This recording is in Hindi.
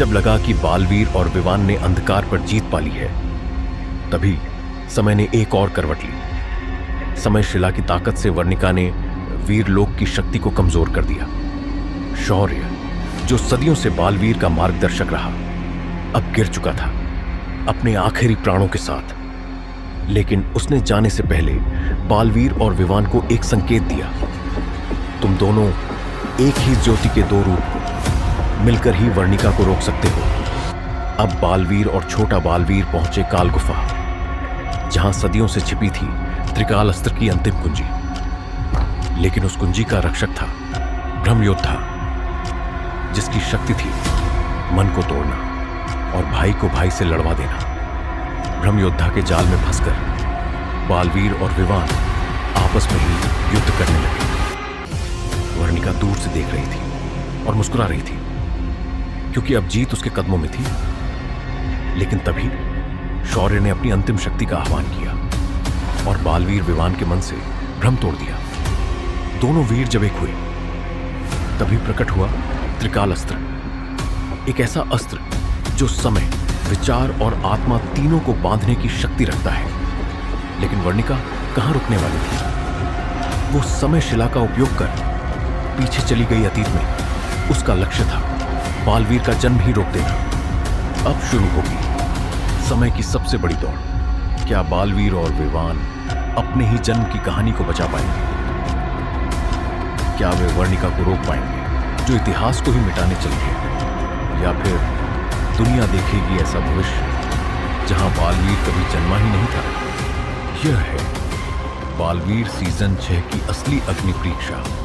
जब लगा कि बालवीर और विवान ने अंधकार पर जीत पाली है, तभी समय ने एक और करवट ली। समय शिला की ताकत से वर्णिका ने वीरलोक की शक्ति को कमजोर कर दिया। शौर्य, जो सदियों से बालवीर का मार्गदर्शक रहा, अब गिर चुका था अपने आखिरी प्राणों के साथ। लेकिन उसने जाने से पहले बालवीर और विवान को एक संकेत दिया, तुम दोनों एक ही ज्योति के दो रूप, मिलकर ही वर्णिका को रोक सकते हो। अब बालवीर और छोटा बालवीर पहुंचे काल गुफा, जहां सदियों से छिपी थी त्रिकाल अस्त्र की अंतिम कुंजी। लेकिन उस कुंजी का रक्षक था ब्रह्मयोद्धा, जिसकी शक्ति थी मन को तोड़ना और भाई को भाई से लड़वा देना। ब्रह्मयोद्धा के जाल में फंसकर बालवीर और विवान आपस में ही युद्ध करने लगे। वर्णिका दूर से देख रही थी और मुस्कुरा रही थी, क्योंकि अब जीत उसके कदमों में थी। लेकिन तभी शौर्य ने अपनी अंतिम शक्ति का आह्वान किया और बालवीर विवान के मन से भ्रम तोड़ दिया। दोनों वीर जब एक हुए, तभी प्रकट हुआ त्रिकाल अस्त्र, एक ऐसा अस्त्र जो समय, विचार और आत्मा तीनों को बांधने की शक्ति रखता है। लेकिन वर्णिका कहां रुकने वाली थी? वो समय शिला का उपयोग कर पीछे चली गई अतीत में। उसका लक्ष्य था बालवीर का जन्म ही रोक देना। अब शुरू होगी समय की सबसे बड़ी दौड़। क्या बालवीर और विवान अपने ही जन्म की कहानी को बचा पाएंगे? क्या वे वर्णिका को रोक पाएंगे, जो इतिहास को ही मिटाने चली है? या फिर दुनिया देखेगी ऐसा भविष्य जहां बालवीर कभी जन्मा ही नहीं था? यह है बालवीर सीजन 6 की असली अग्नि परीक्षा।